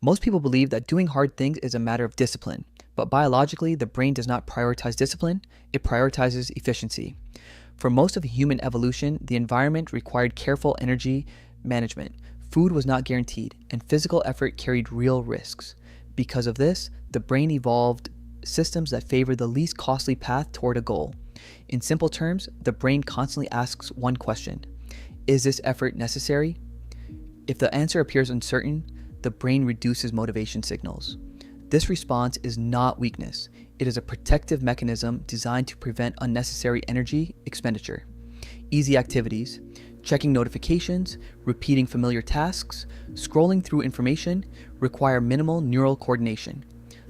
Most people believe that doing hard things is a matter of discipline, but biologically, the brain does not prioritize discipline, it prioritizes efficiency. For most of human evolution, the environment required careful energy management. Food was not guaranteed, and physical effort carried real risks. Because of this, the brain evolved systems that favor the least costly path toward a goal. In simple terms, the brain constantly asks one question: is this effort necessary? If the answer appears uncertain, the brain reduces motivation signals. This response is not weakness. It is a protective mechanism designed to prevent unnecessary energy expenditure. Easy activities, checking notifications, repeating familiar tasks, scrolling through information require minimal neural coordination.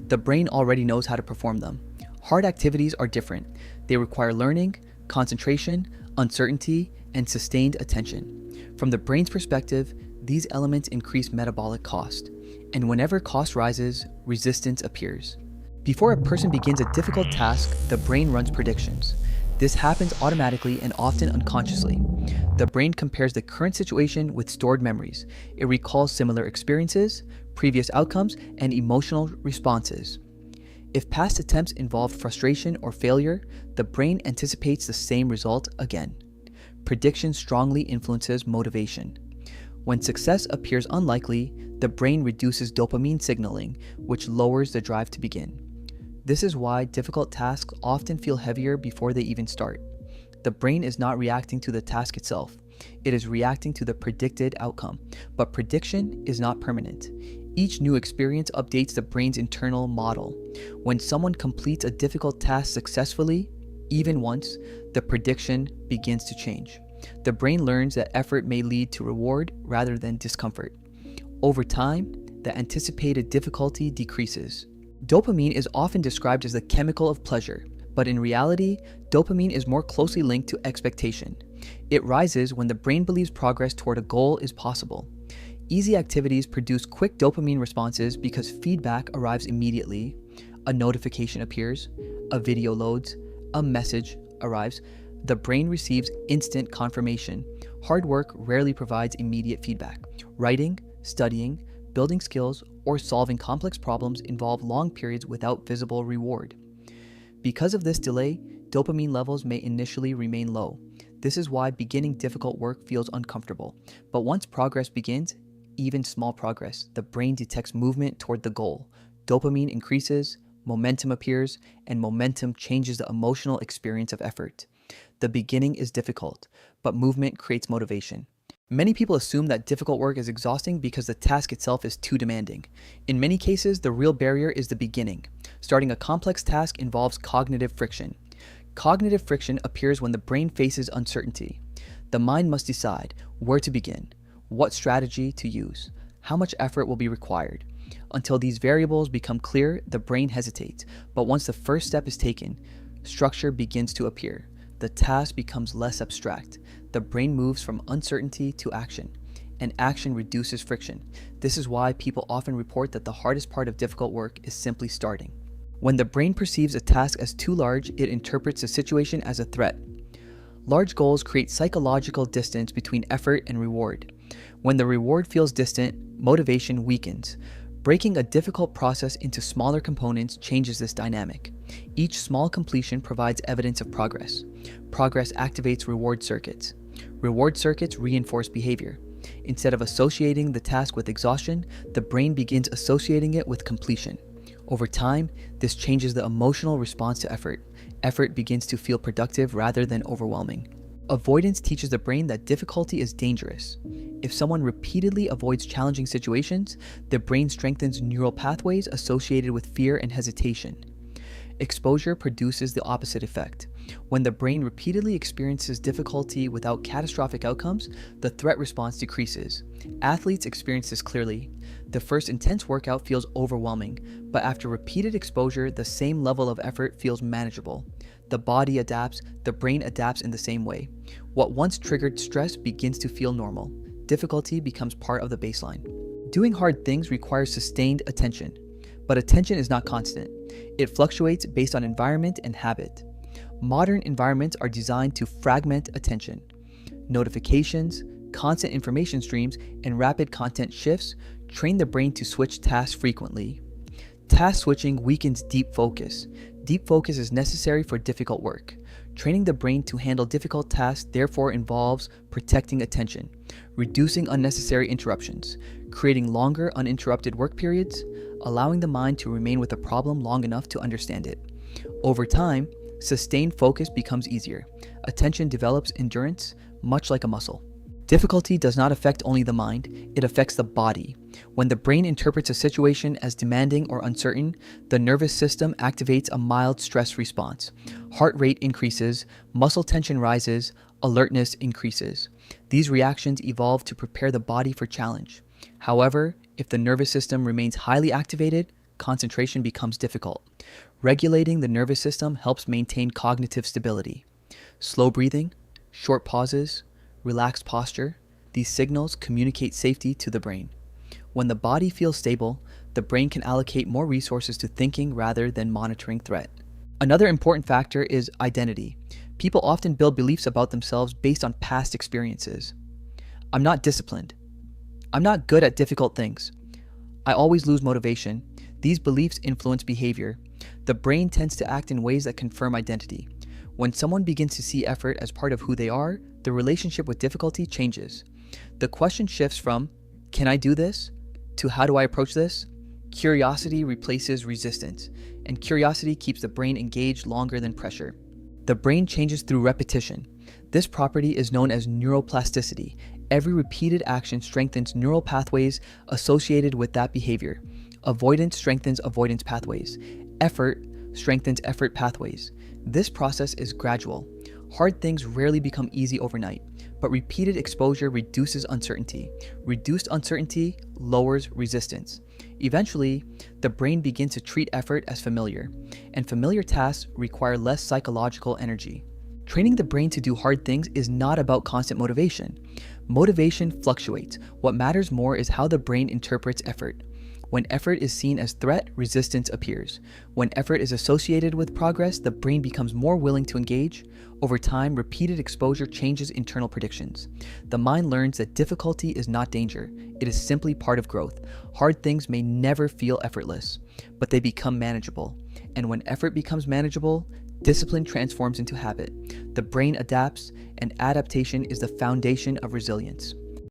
The brain already knows how to perform them. Hard activities are different. They require learning, concentration, uncertainty, and sustained attention. From the brain's perspective, these elements increase metabolic cost. And whenever cost rises, resistance appears. Before a person begins a difficult task, the brain runs predictions. This happens automatically and often unconsciously. The brain compares the current situation with stored memories. It recalls similar experiences, previous outcomes, and emotional responses. If past attempts involved frustration or failure, the brain anticipates the same result again. Prediction strongly influences motivation. When success appears unlikely, the brain reduces dopamine signaling, which lowers the drive to begin. This is why difficult tasks often feel heavier before they even start. The brain is not reacting to the task itself. It is reacting to the predicted outcome, but prediction is not permanent. Each new experience updates the brain's internal model. When someone completes a difficult task successfully, even once, the prediction begins to change. The brain learns that effort may lead to reward rather than discomfort. Over time, the anticipated difficulty decreases. Dopamine is often described as the chemical of pleasure, but in reality, dopamine is more closely linked to expectation. It rises when the brain believes progress toward a goal is possible. Easy activities produce quick dopamine responses because feedback arrives immediately. A notification appears, a video loads, a message arrives. The brain receives instant confirmation. Hard work rarely provides immediate feedback. Writing, studying, building skills, or solving complex problems involve long periods without visible reward. Because of this delay, dopamine levels may initially remain low. This is why beginning difficult work feels uncomfortable. But once progress begins, even small progress, the brain detects movement toward the goal. Dopamine increases, momentum appears, and momentum changes the emotional experience of effort. The beginning is difficult, but movement creates motivation. Many people assume that difficult work is exhausting because the task itself is too demanding. In many cases, the real barrier is the beginning. Starting a complex task involves cognitive friction. Cognitive friction appears when the brain faces uncertainty. The mind must decide where to begin, what strategy to use, how much effort will be required. Until these variables become clear, the brain hesitates. But once the first step is taken, structure begins to appear. The task becomes less abstract. The brain moves from uncertainty to action, and action reduces friction. This is why people often report that the hardest part of difficult work is simply starting. When the brain perceives a task as too large, it interprets the situation as a threat. Large goals create psychological distance between effort and reward. When the reward feels distant, motivation weakens. Breaking a difficult process into smaller components changes this dynamic. Each small completion provides evidence of progress. Progress activates reward circuits. Reward circuits reinforce behavior. Instead of associating the task with exhaustion, the brain begins associating it with completion. Over time, this changes the emotional response to effort. Effort begins to feel productive rather than overwhelming. Avoidance teaches the brain that difficulty is dangerous. If someone repeatedly avoids challenging situations, the brain strengthens neural pathways associated with fear and hesitation. Exposure produces the opposite effect. When the brain repeatedly experiences difficulty without catastrophic outcomes, the threat response decreases. Athletes experience this clearly. The first intense workout feels overwhelming, but after repeated exposure, the same level of effort feels manageable. The body adapts, the brain adapts in the same way. What once triggered stress begins to feel normal. Difficulty becomes part of the baseline. Doing hard things requires sustained attention, but attention is not constant. It fluctuates based on environment and habit. Modern environments are designed to fragment attention. Notifications, constant information streams, and rapid content shifts Train the brain to switch tasks frequently. Task switching weakens deep focus. Deep focus is necessary for difficult work. Training the brain to handle difficult tasks therefore involves protecting attention, reducing unnecessary interruptions, creating longer uninterrupted work periods, allowing the mind to remain with a problem long enough to understand it. Over time, sustained focus becomes easier. Attention develops endurance, much like a muscle. Difficulty does not affect only the mind, it affects the body. When the brain interprets a situation as demanding or uncertain, the nervous system activates a mild stress response. Heart rate increases, muscle tension rises, alertness increases. These reactions evolve to prepare the body for challenge. However, if the nervous system remains highly activated, concentration becomes difficult. Regulating the nervous system helps maintain cognitive stability. Slow breathing, short pauses, relaxed posture, these signals communicate safety to the brain. When the body feels stable, the brain can allocate more resources to thinking rather than monitoring threat. Another important factor is identity. People often build beliefs about themselves based on past experiences. I'm not disciplined. I'm not good at difficult things. I always lose motivation. These beliefs influence behavior. The brain tends to act in ways that confirm identity. When someone begins to see effort as part of who they are, the relationship with difficulty changes. The question shifts from, can I do this? To how do I approach this? Curiosity replaces resistance, and curiosity keeps the brain engaged longer than pressure. The brain changes through repetition. This property is known as neuroplasticity. Every repeated action strengthens neural pathways associated with that behavior. Avoidance strengthens avoidance pathways. Effort strengthens effort pathways. This process is gradual. Hard things rarely become easy overnight, but repeated exposure reduces uncertainty. Reduced uncertainty lowers resistance. Eventually, the brain begins to treat effort as familiar, and familiar tasks require less psychological energy. Training the brain to do hard things is not about constant motivation. Motivation fluctuates. What matters more is how the brain interprets effort. When effort is seen as threat, resistance appears. When effort is associated with progress, the brain becomes more willing to engage. Over time, repeated exposure changes internal predictions. The mind learns that difficulty is not danger. It is simply part of growth. Hard things may never feel effortless, but they become manageable. And when effort becomes manageable, discipline transforms into habit. The brain adapts, and adaptation is the foundation of resilience.